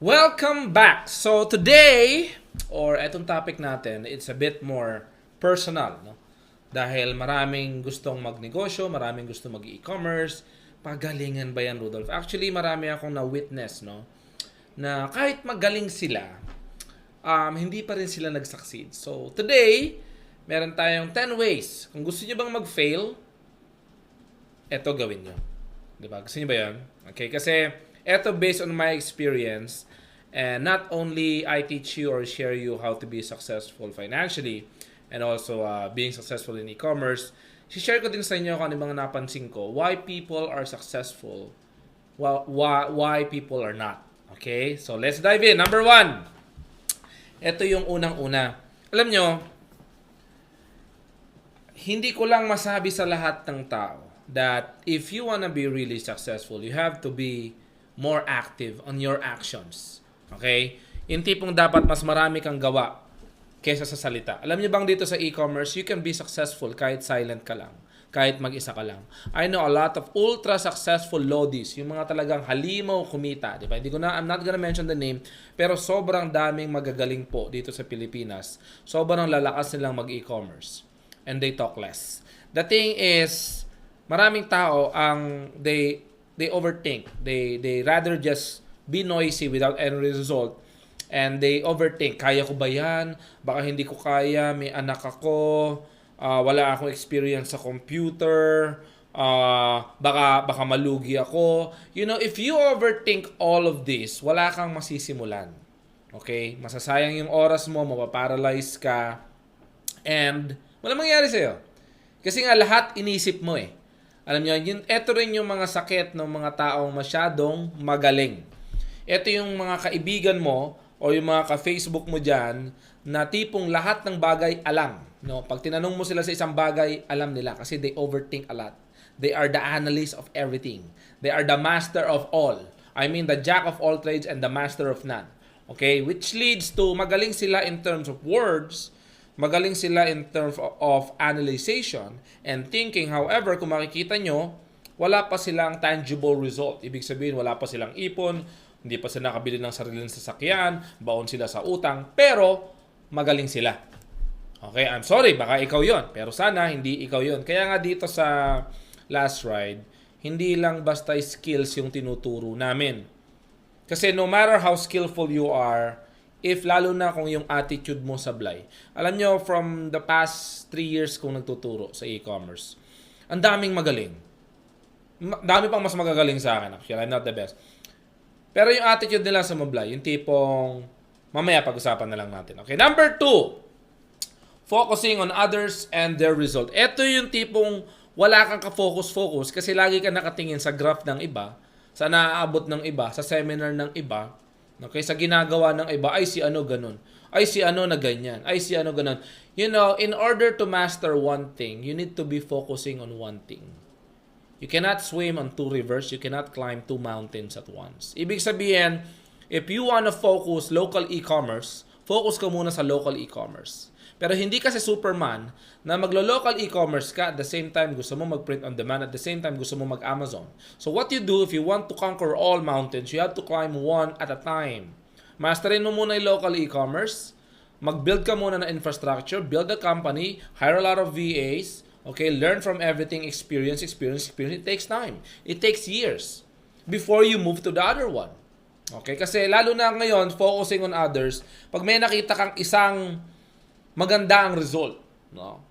Welcome back! So today, or etong topic natin, it's a bit more personal, no? Dahil maraming gustong magnegosyo, maraming gustong mag-e-commerce. Pagalingan ba yan, Rudolph? Actually, marami akong na-witness, no? Na kahit magaling sila, hindi pa rin sila nag-succeed. So today, meron tayong 10 ways. Kung gusto nyo bang mag-fail, eto gawin nyo. Diba? Gusto nyo ba yan? Okay, kasi eto based on my experience, and not only I teach you or share you how to be successful financially and also being successful in e-commerce, share ko din sa inyo kung ano mga napansin ko, why people are successful, why people are not. Okay? So let's dive in. Number 1. Ito yung unang-una. Alam nyo, hindi ko lang masabi sa lahat ng tao that if you wanna be really successful, you have to be more active on your actions. Okay? Yung tipong dapat mas marami kang gawa kaysa sa salita. Alam niyo bang dito sa e-commerce, you can be successful kahit silent ka lang. Kahit mag-isa ka lang. I know a lot of ultra successful lodies, yung mga talagang halimaw kumita, di ba? I'm not gonna mention the name, pero sobrang daming magagaling po dito sa Pilipinas. Sobrang lalakas nilang mag-e-commerce. And they talk less. The thing is, maraming tao they overthink. They rather just be noisy without any result, and they overthink. Kaya ko ba yan? Baka hindi ko kaya. May anak ako. Wala akong experience sa computer. Baka malugi ako. You know, if you overthink all of this, wala kang masisimulan. Okay? Masasayang yung oras mo, mapaparalyze ka, and wala mangyayari sa'yo. Kasi nga lahat inisip mo eh. Alam nyo, ito rin yung mga sakit ng mga taong masyadong magaling. Ito yung mga kaibigan mo o yung mga ka-Facebook mo dyan na tipong lahat ng bagay alam. No? Pag tinanong mo sila sa isang bagay, alam nila kasi they overthink a lot. They are the analyst of everything. They are the master of all. I mean, the jack of all trades and the master of none. Okay? Which leads to magaling sila in terms of words, magaling sila in terms of analyzation and thinking. However, kung makikita nyo, wala pa silang tangible result. Ibig sabihin, wala pa silang ipon, hindi pa sila nakabili ng sariling sasakyan, baon sila sa utang, pero magaling sila. Okay, I'm sorry, baka ikaw yon, pero sana hindi ikaw yon. Kaya nga dito sa Last Ride, hindi lang basta skills yung tinuturo namin. Kasi no matter how skillful you are, if lalo na kung yung attitude mo sablay. Alam nyo, from the past 3 years kong nagtuturo sa e-commerce, ang daming magaling. Dami pang mas magagaling sa akin. Actually, I'm not the best. Pero yung attitude nila sa mablay, yung tipong, mamaya pag-usapan na lang natin. Okay, number 2, focusing on others and their result. Ito yung tipong wala kang ka-focus-focus kasi lagi ka nakatingin sa graph ng iba, sa naaabot ng iba, sa seminar ng iba, okay, sa ginagawa ng iba, ay si ano ganun, ay si ano na ganyan, ay si ano ganun. You know, in order to master one thing, you need to be focusing on one thing. You cannot swim on 2 rivers, you cannot climb 2 mountains at once. Ibig sabihin, if you wanna focus local e-commerce, focus ka muna sa local e-commerce. Pero hindi kasi Superman na maglo-local e-commerce ka at the same time gusto mo mag-print on demand, at the same time gusto mo mag-Amazon. So what you do if you want to conquer all mountains, you have to climb one at a time. Masterin mo muna yung local e-commerce, mag-build ka muna ng infrastructure, build a company, hire a lot of VAs, okay, learn from everything, experience. It takes time. It takes years before you move to the other one. Okay, kasi lalo na ngayon, focusing on others, pag may nakita kang isang maganda ang result, no?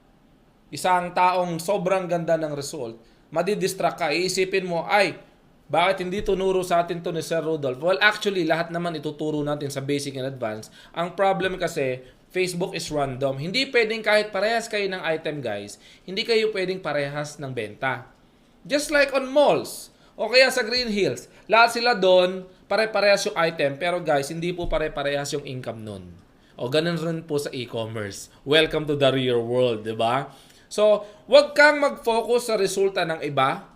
Isang taong sobrang ganda ng result, madidistract ka, iisipin mo, ay, bakit hindi tunuro sa atin to ni Sir Rudolph? Well, actually, lahat naman ituturo natin sa basic and advanced. Ang problem kasi, Facebook is random. Hindi pwedeng kahit parehas kayo ng item, guys, hindi kayo pwedeng parehas ng benta. Just like on malls, o kaya sa Green Hills, lahat sila doon, pare-parehas yung item, pero guys, hindi po pare-parehas yung income nun. O ganun rin po sa e-commerce. Welcome to the real world, di ba? So, wag kang mag-focus sa resulta ng iba.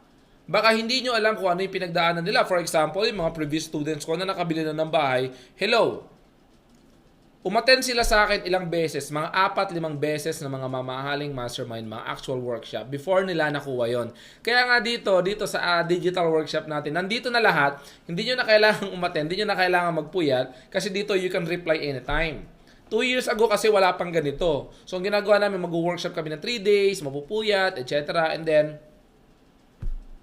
Baka hindi nyo alam kung ano yung pinagdaanan nila. For example, yung mga previous students ko na nakabili na ng bahay, hello, Umattend sila sa akin ilang beses, mga 4-5 beses na mga mamahaling mastermind, mga actual workshop before nila nakuha yon. Kaya nga dito sa digital workshop natin, nandito na lahat, hindi nyo na kailangang umattend, hindi nyo na kailangan magpuyat kasi dito you can reply anytime. 2 years ago kasi wala pang ganito. So ang ginagawa namin, mag-workshop kami ng 3 days, mapupuyat, etc. And then,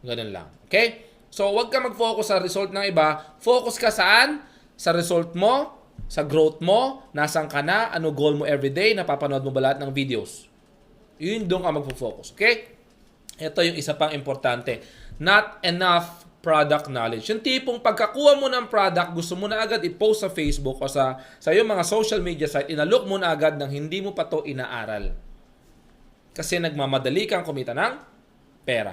ganun lang. Okay? So, wag ka mag-focus sa result ng iba. Focus ka saan? Sa result mo, sa growth mo, nasaan ka na, ano goal mo everyday, napapanood mo ba lahat ng videos. Yun doon ka mag-focus. Okay? Ito yung isa pang importante. Not enough product knowledge. Yung tipong pagkakuha mo ng product, gusto mo na agad i-post sa Facebook o sa iyong mga social media site, inalook mo na agad nang hindi mo pa to inaaral. Kasi nagmamadali kang kumita ng pera.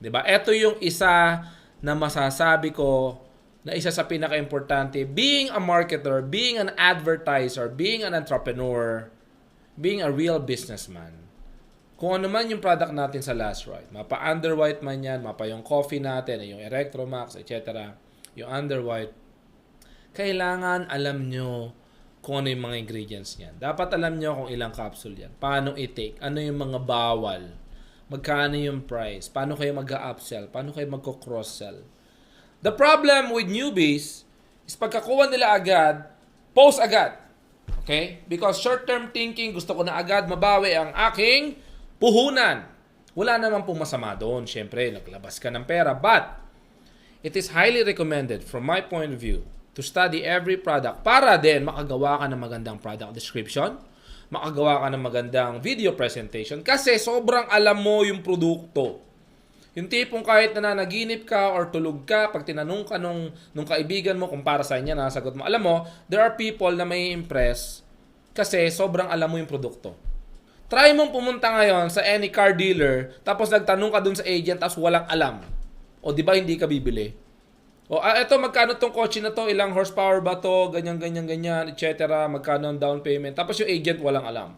'Di ba? Ito yung isa na masasabi ko na isa sa pinaka-importante. Being a marketer, being an advertiser, being an entrepreneur, being a real businessman. Kung ano man yung product natin sa Last Ride, mapa-underwhite man yan, mapa yung coffee natin, yung Electromax, etc., yung underwhite, kailangan alam nyo kung ano yung mga ingredients niyan. Dapat alam nyo kung ilang capsule yan, paano i-take, ano yung mga bawal, magkano yung price, paano kayo mag-upsell, paano kayo magko-cross-sell. The problem with newbies is pagkakuha nila agad, post agad. Okay? Because short-term thinking, gusto ko na agad mabawi ang aking puhunan. Wala naman pong masama doon. Siyempre, naglabas ka ng pera. But, it is highly recommended from my point of view to study every product para din makagawa ka ng magandang product description, makagawa ka ng magandang video presentation kasi sobrang alam mo yung produkto. Yung tipong kahit nananaginip ka or tulog ka, pag tinanong ka nung kaibigan mo kung para sa niya, nasagot mo. Alam mo, there are people na may impress kasi sobrang alam mo yung produkto. Try mong pumunta ngayon sa any car dealer, tapos nagtanong ka dun sa agent, tapos walang alam. O di ba hindi ka bibili? O eto, magkano tong kotse na to, ilang horsepower ba to, ganyan, etc. Magkano ang down payment. Tapos yung agent walang alam.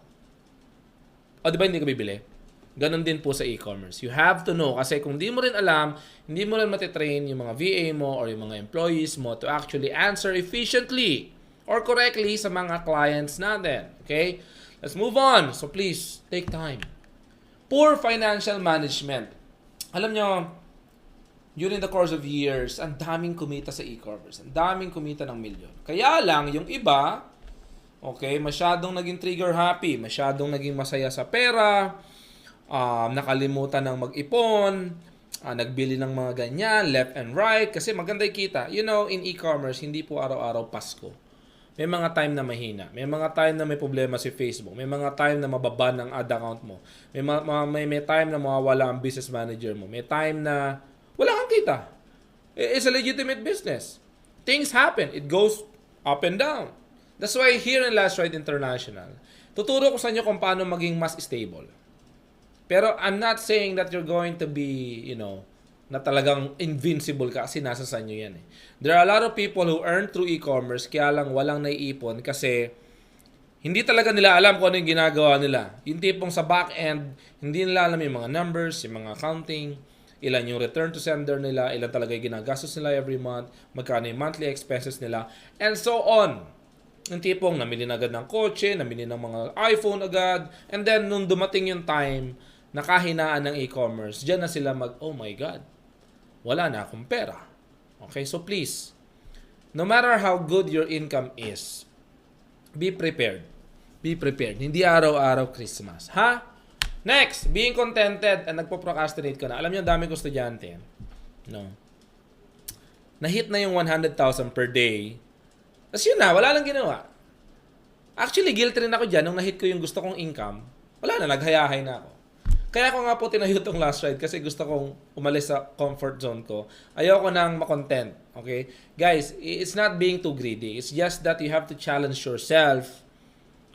O di ba hindi ka bibili? Ganon din po sa e-commerce. You have to know, kasi kung di mo rin alam, hindi mo rin matitrain yung mga VA mo or yung mga employees mo to actually answer efficiently or correctly sa mga clients natin. Okay? Let's move on. So please, take time. Poor financial management. Alam nyo, during the course of years, ang daming kumita sa e-commerce. Ang daming kumita ng milyon. Kaya lang, yung iba, okay, masyadong naging trigger happy, masyadong naging masaya sa pera, nakalimutan ng mag-ipon, nagbili ng mga ganyan, left and right, kasi maganda kita. You know, in e-commerce, hindi po araw-araw Pasko. May mga time na mahina. May mga time na may problema si Facebook. May mga time na mababan ang ad account mo. May time na mawawala ang business manager mo. May time na wala kang kita. It's a legitimate business. Things happen. It goes up and down. That's why here in Last Ride International, tuturo ko sa inyo kung paano maging mas stable. Pero I'm not saying that you're going to be, na talagang invincible ka kasi nasa sa inyo yan eh. There are a lot of people who earn through e-commerce kaya lang walang naiipon kasi hindi talaga nila alam kung ano yung ginagawa nila. Yung tipong sa back end, hindi nila alam yung mga numbers, yung mga accounting, ilan yung return to sender nila, ilan talaga yung ginagastos nila every month, magkano yung monthly expenses nila, and so on. Yung tipong namili na agad ng kotse, namili ng mga iPhone agad, and then nung dumating yung time, nakahinaan ng e-commerce, dyan na sila oh my God, wala na akong pera. Okay, so please, no matter how good your income is, be prepared. Be prepared. Hindi araw-araw Christmas. Ha? Next, being contented and nagpo-procrastinate ka na. Alam niyo, dami ko estudyante. No. Na-hit na yung 100,000 per day. Tapos yun na, wala lang ginawa. Actually, guilty rin ako dyan. Nung na-hit ko yung gusto kong income, wala na, naghayahay na ako. Kaya ako nga po tinayo itong Last Ride kasi gusto kong umalis sa comfort zone ko. Ayoko nang makontent. Okay? Guys, it's not being too greedy. It's just that you have to challenge yourself,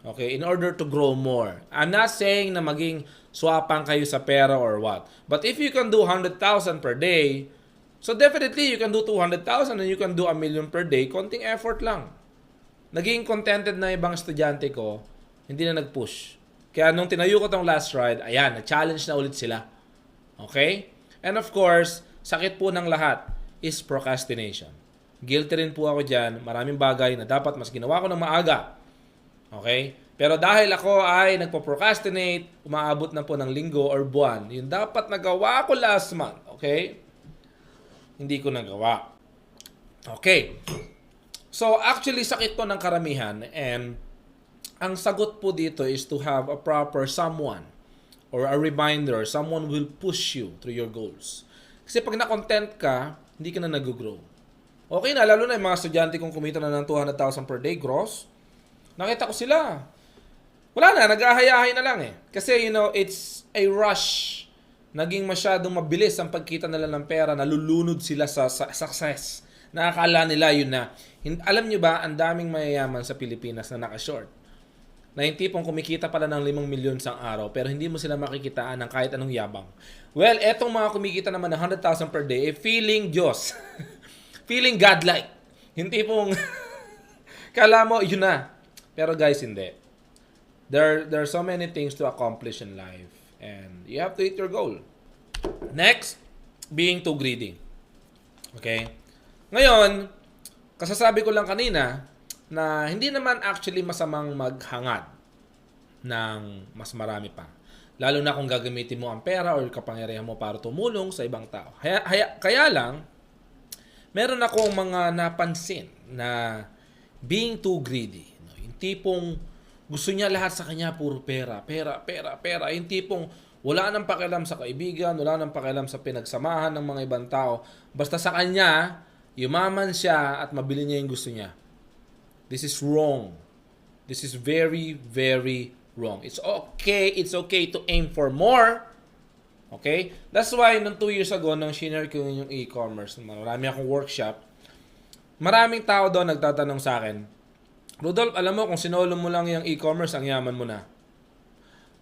okay, in order to grow more. I'm not saying na maging swapang kayo sa pera or what. But if you can do 100,000 per day, so definitely you can do 200,000 and you can do 1 million per day. Konting effort lang. Naging contented na ibang estudyante ko, hindi na nag-push. Kaya nung tinayo ko tong Last Ride, ayan, na-challenge na ulit sila. Okay? And of course, sakit po ng lahat is procrastination. Guilty rin po ako dyan. Maraming bagay na dapat mas ginawa ko ng maaga. Okay? Pero dahil ako ay nagpo-procrastinate, umaabot na po ng linggo or buwan, yung dapat nagawa ko last month, okay? Hindi ko nagawa. Okay. So, actually, sakit to ng karamihan, and ang sagot po dito is to have a proper someone or a reminder, someone will push you through your goals. Kasi pag na-content ka, hindi ka na nag-grow. Okay na, lalo na yung mga estudyante kong kumita na ng 200,000 per day gross. Nakita ko sila. Wala na, nag-ahayahay na lang eh. Kasi, it's a rush. Naging masyadong mabilis ang pagkita nila ng pera, nalulunod sila sa success. Nakakala nila yun na. Alam nyo ba, ang daming mayayaman sa Pilipinas na naka-short. Na yung tipong kumikita pala ng 5 milyon sa araw, pero hindi mo sila makikitaan ng kahit anong yabang. Well, etong mga kumikita naman ng 100,000 per day, feeling Diyos. Feeling godlike. Yung tipong, kala mo, yun na. Pero guys, hindi. There are so many things to accomplish in life. And you have to hit your goal. Next, being too greedy. Okay? Ngayon, kasasabi ko lang kanina na hindi naman actually masamang maghangad ng mas marami pa. Lalo na kung gagamitin mo ang pera or kapangyarihan mo para tumulong sa ibang tao. Kaya lang, meron akong mga napansin na being too greedy. Yung tipong gusto niya lahat sa kanya puro pera. Pera. Yung tipong wala nang pakialam sa kaibigan, wala nang pakialam sa pinagsamahan ng mga ibang tao. Basta sa kanya, yumaman siya at mabili niya yung gusto niya. This is wrong. This is very, very wrong. It's okay to aim for more. Okay? That's why, nung 2 years ago, nang shinare ko yung e-commerce, marami akong workshop, maraming tao doon nagtatanong sa akin, Rudolph, alam mo, kung sinolo mo lang yung e-commerce, ang yaman mo na.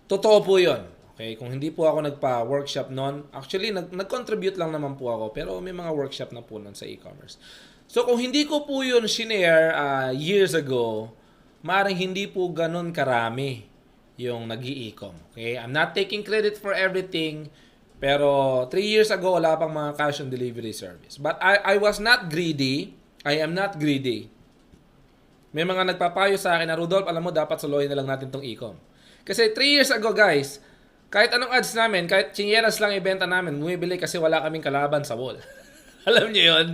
Totoo po yun. Okay? Kung hindi po ako nagpa-workshop noon, actually, nag-contribute lang naman po ako, pero may mga workshop na po noon sa e-commerce. So, kung hindi ko po yun shinare years ago, maaaring hindi po ganun karami yung nag-i-e-com. Okay? I'm not taking credit for everything, pero 3 years ago, wala pang mga cash on delivery service. But I was not greedy. I am not greedy. May mga nagpapayo sa akin na, Rudolph, alam mo, dapat solohin na lang natin tong e-com. Kasi 3 years ago, guys, kahit anong ads namin, kahit chinielas lang ibenta namin, bumibili kasi wala kaming kalaban sa wall. Alam niyo yun?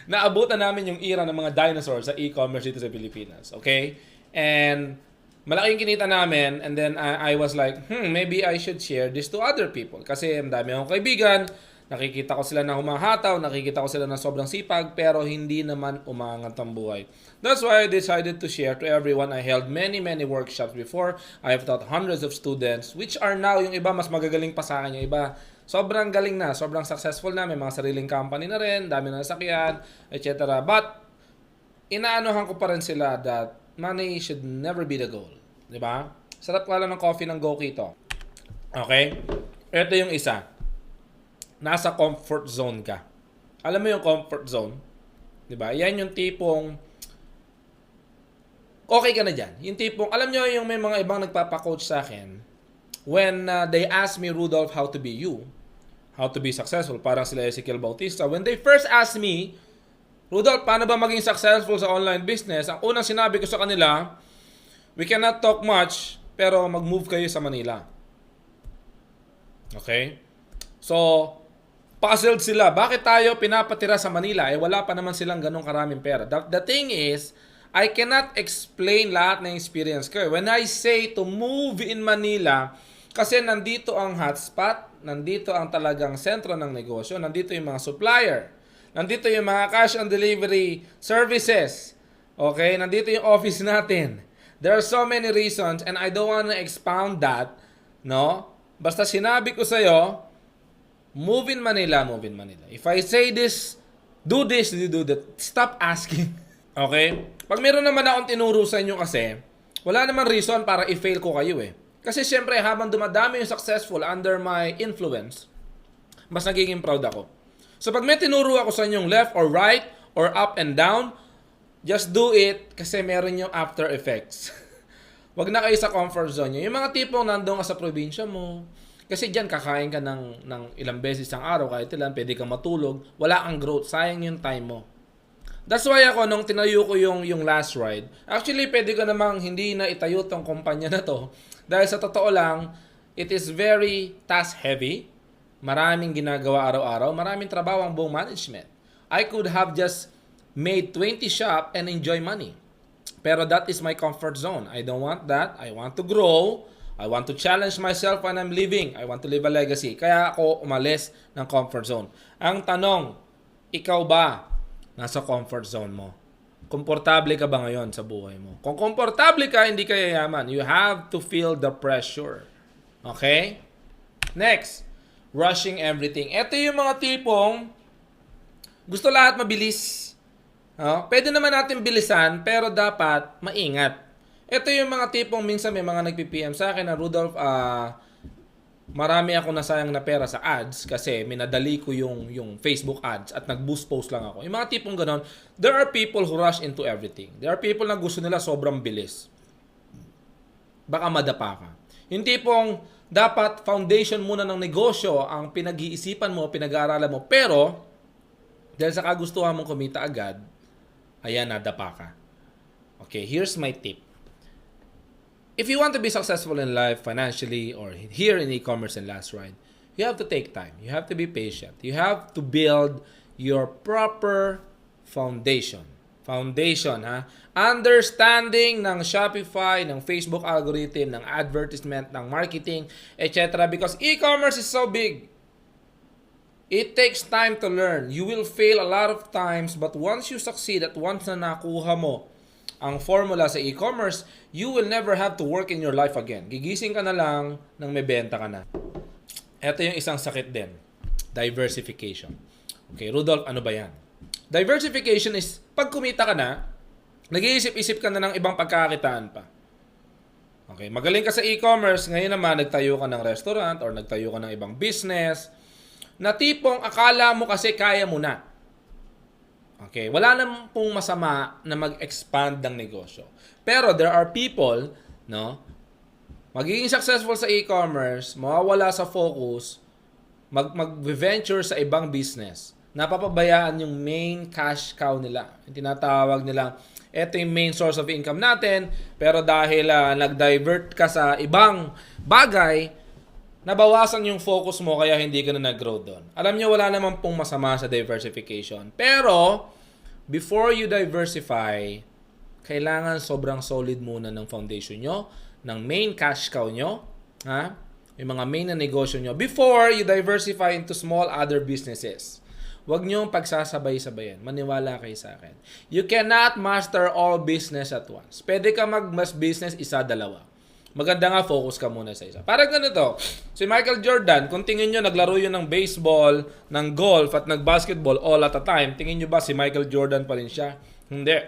Naabutan namin yung era ng mga dinosaurs sa e-commerce dito sa Pilipinas. Okay? And malaking kinita namin, and then I was like, maybe I should share this to other people. Kasi ang dami akong kaibigan, nakikita ko sila na humahataw, nakikita ko sila na sobrang sipag, pero hindi naman umangat ang buhay. That's why I decided to share to everyone. I held many workshops before. I have taught hundreds of students, which are now, yung iba mas magagaling pa sa akin, yung iba sobrang galing na, sobrang successful na, may mga sariling company na rin, dami na nasakyan, etc. But, inaanohan ko pa rin sila that money should never be the goal. Diba? Sarap nga lang ng coffee ng Gokito. Okay? Ito yung isa. Nasa comfort zone ka. Alam mo yung comfort zone? 'Di ba? Yan yung tipong okay ka na diyan. Yung tipong alam niyo yung may mga ibang nagpapa-coach sa akin when they ask me, Rudolph, how to be you, how to be successful, parang sila Ezekiel Bautista. When they first asked me, Rudolph, paano ba maging successful sa online business? Ang unang sinabi ko sa kanila, we cannot talk much, pero mag-move kayo sa Manila. Okay? So, puzzled sila. Bakit tayo pinapatira sa Manila? Wala pa naman silang ganong karaming pera. The thing is, I cannot explain lahat ng experience ko. When I say to move in Manila, kasi nandito ang hotspot, nandito ang talagang sentro ng negosyo, nandito yung mga supplier, nandito yung mga cash on delivery services, okay? Nandito yung office natin. There are so many reasons and I don't want to expound that, no? Basta sinabi ko sa'yo, move in Manila. If I say this, do this, do that. Stop asking. Okay? Pag meron naman akong tinuro sa inyo kasi, wala naman reason para i-fail ko kayo eh. Kasi syempre, habang dumadami yung successful under my influence, mas nagiging proud ako. So pag may tinuro ako sa inyong left or right, or up and down, just do it kasi meron yung after effects. Wag na kayo sa comfort zone nyo. Yung mga tipong nandun ka sa probinsya mo, kasi dyan, kakain ka ng ilang beses ang araw, kahit ilan, pwede kang matulog, wala kang growth, sayang yung time mo. That's why ako, nung tinayo ko yung last ride, actually, pwede ko namang hindi na itayo tong kumpanya na to. Dahil sa totoo lang, it is very task-heavy. Maraming ginagawa araw-araw. Maraming trabaho ang buong management. I could have just made 20 shop and enjoy money. Pero that is my comfort zone. I don't want that. I want to grow. I want to challenge myself when I'm living. I want to leave a legacy. Kaya ako umalis ng comfort zone. Ang tanong, ikaw ba nasa comfort zone mo? Komportable ka ba ngayon sa buhay mo? Kung komportable ka, hindi ka yayaman. You have to feel the pressure. Okay? Next, rushing everything. Ito yung mga tipong gusto lahat mabilis. Pwede naman natin bilisan, pero dapat maingat. Ito yung mga tipong minsan may mga nagpi-PM sa akin na, Rudolph, marami ako nasayang na pera sa ads kasi minadali ko yung Facebook ads at nag-boost post lang ako. Yung mga tipong ganon, there are people who rush into everything. There are people na gusto nila sobrang bilis. Baka madapa ka. Yung tipong dapat foundation muna ng negosyo ang pinag-iisipan mo, pinag-aaralan mo, pero dahil sa kagustuhan mong kumita agad, ayan, nadapa ka. Okay, here's my tip. If you want to be successful in life, financially, or here in e-commerce and last ride, you have to take time. You have to be patient. You have to build your proper foundation. Foundation, ha? Understanding ng Shopify, ng Facebook algorithm, ng advertisement, ng marketing, etc. Because e-commerce is so big. It takes time to learn. You will fail a lot of times, but once you succeed at once na nakuha mo ang formula sa e-commerce, you will never have to work in your life again. Gigising ka na lang nang may benta ka na. Ito yung isang sakit din. Diversification. Okay, Rudolph, ano ba yan? Diversification is, pag kumita ka na, nag-iisip-isip ka na ng ibang pagkakakitaan pa. Okay, magaling ka sa e-commerce, ngayon naman nagtayo ka ng restaurant or nagtayo ka ng ibang business, na tipong akala mo kasi kaya mo na. Okay, wala namang pong masama na mag-expand ng negosyo. Pero there are people, no, magiging successful sa e-commerce, mawawala sa focus, mag-venture sa ibang business. Napapabayaan yung main cash cow nila. Yung tinatawag nila, ito yung main source of income natin, pero dahil nag-divert ka sa ibang bagay, nabawasan yung focus mo kaya hindi ka na nag-grow doon. Alam niyo, wala naman pong masama sa diversification. Pero, before you diversify, kailangan sobrang solid muna ng foundation nyo, ng main cash cow nyo, ha? Yung mga main na negosyo nyo, before you diversify into small other businesses. Huwag nyo pagsasabay-sabayan. Maniwala kayo sa akin. You cannot master all business at once. Pwede ka mag-mas business, isa, dalawa. Maganda nga, focus ka muna sa isa. Parang ganito, si Michael Jordan, kung tingin nyo, naglaro yun ng baseball, ng golf, at nag-basketball all at a time, tingin nyo ba si Michael Jordan pa rin siya? Hindi.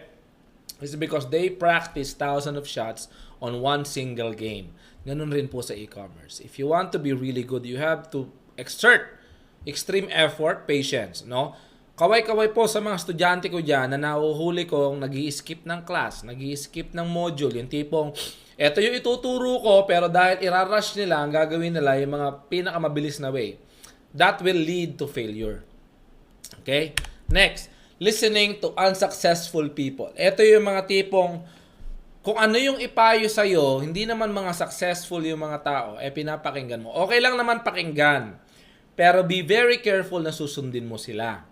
It's because they practice thousands of shots on one single game. Ganun rin po sa e-commerce. If you want to be really good, you have to exert extreme effort, patience, no? Kaway-kaway po sa mga estudyante ko dyan na nahuhuli kong nag-i-skip ng class, nag-i-skip ng module, yung tipong, eto yung ituturo ko, pero dahil irarush nila, ang gagawin nila yung mga pinakamabilis na way. That will lead to failure. Okay? Next, listening to unsuccessful people. Ito yung mga tipong, kung ano yung ipayo sa'yo, hindi naman mga successful yung mga tao, pinapakinggan mo. Okay lang naman pakinggan, pero be very careful na susundin mo sila.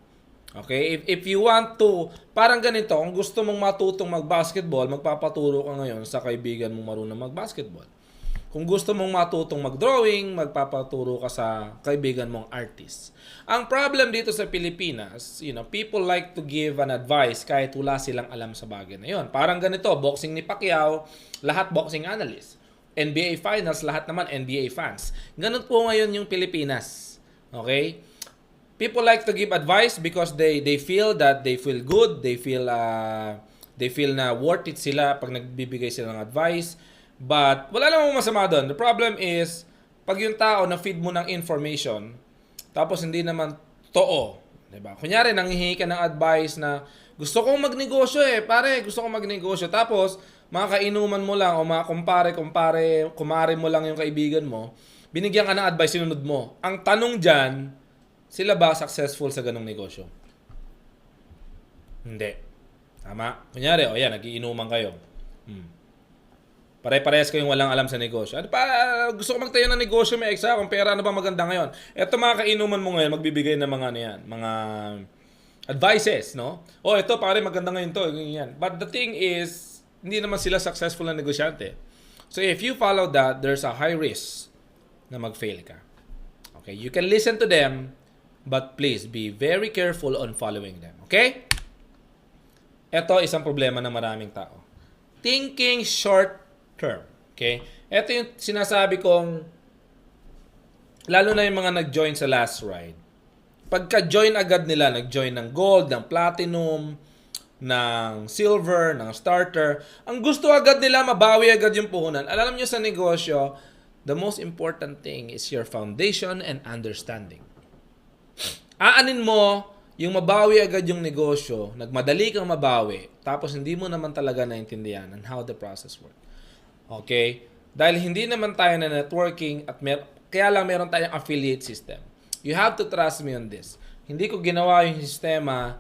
Okay? If you want to, parang ganito, kung gusto mong matutong mag-basketball, magpapaturo ka ngayon sa kaibigan mong marunong mag-basketball. Kung gusto mong matutong mag-drawing, magpapaturo ka sa kaibigan mong artist. Ang problem dito sa Pilipinas, people like to give an advice kahit wala silang alam sa bagay na yun. Parang ganito, boxing ni Pacquiao, lahat boxing analyst. NBA finals, lahat naman NBA fans. Ganun po ngayon yung Pilipinas. Okay? People like to give advice because they feel that they feel good, they feel na worth it sila pag nagbibigay sila ng advice. But wala namang masama doon. The problem is pag yung tao na feed mo ng information tapos hindi naman totoo, 'di ba? Kunyari nanghihingi ka ng advice na gusto kong magnegosyo pare, gusto kong magnegosyo tapos mga kainuman mo lang o mga kumare mo lang yung kaibigan mo, binigyan ka ng advice, sinunod mo. Ang tanong diyan, sila ba successful sa ganong negosyo? Hindi. Tama? Kunyari, o yan, nagiinuman kayo. Pare-parehas kayong walang alam sa negosyo. Ano pa, gusto ko magtayo ng negosyo, may extra akong pera, ano ba maganda ngayon? Eto mga kainuman mo ngayon, magbibigay ng mga ano yan, mga advices, no? Oh, ito pare, maganda ngayon to, ganyan. But the thing is, hindi naman sila successful na negosyante. So if you follow that, there's a high risk na mag-fail ka. Okay, you can listen to them, but please be very careful on following them. Okay? Ito isang problema ng maraming tao. Thinking short term. Okay? Ito yung sinasabi kong lalo na yung mga nag-join sa last ride. Pagka-join agad nila, nag-join ng gold, ng platinum, ng silver, ng starter, ang gusto agad nila, mabawi agad yung puhunan. Alam nyo sa negosyo, the most important thing is your foundation and understanding. Aanin mo yung mabawi agad yung negosyo, nagmadali kang mabawi, tapos hindi mo naman talaga naintindihan on how the process works. Okay? Dahil hindi naman tayo na networking at kaya lang meron tayong affiliate system. You have to trust me on this. Hindi ko ginawa yung sistema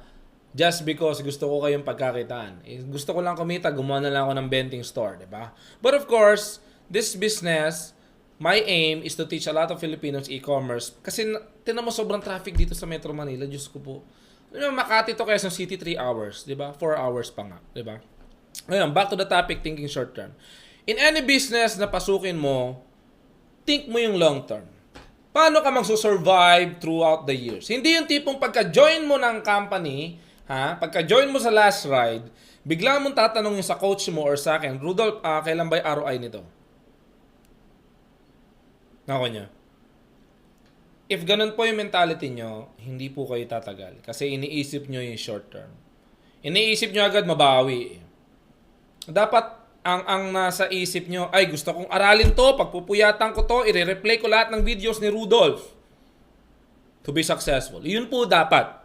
just because gusto ko kayong pagkakitaan. Gusto ko lang kumita, gumawa na lang ako ng vending store, di ba? But of course, this business, my aim is to teach a lot of Filipinos e-commerce. Kasi tinan mo sobrang traffic dito sa Metro Manila. Diyos ko po. Makati to Quezon City 3 hours, di ba? 4 hours pa nga, di ba? Ngayon, back to the topic, thinking short term. In any business na pasukin mo, think mo yung long term. Paano ka magsusurvive throughout the years? Hindi yung tipong pagka-join mo ng company, pagka-join mo sa last ride, bigla mong tatanungin sa coach mo or sa akin, Rudolph, kailan ba yung ROI nito? Ako niya. If ganun po yung mentality nyo, hindi po kayo tatagal. Kasi iniisip nyo yung short term. Iniisip nyo agad mabawi. Dapat ang nasa isip nyo, ay gusto kong aralin to, pagpupuyatan ko to, i-replay ko lahat ng videos ni Rudolph to be successful. Yun po dapat.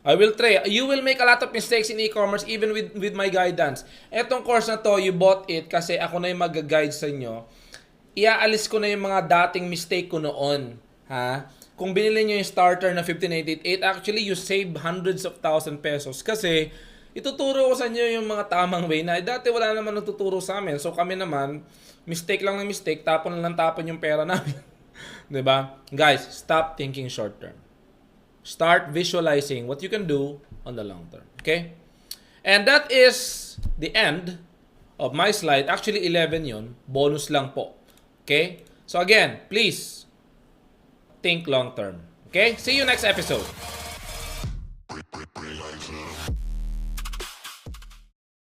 I will try. You will make a lot of mistakes in e-commerce even with my guidance. Etong course na to, you bought it kasi ako na yung mag-guide sa inyo. Iaalis ko na yung mga dating mistake ko noon. Kung binili nyo yung starter na 15888, actually you save hundreds of thousand pesos kasi ituturo ko sa inyo yung mga tamang way na dati wala naman nagtuturo sa amin. So kami naman, mistake lang na mistake, tapon lang tapon yung pera namin. Diba? Guys, stop thinking short term. Start visualizing what you can do on the long term. Okay? And that is the end of my slide. Actually, 11 yun. Bonus lang po. Okay? So again, please think long term. Okay? See you next episode.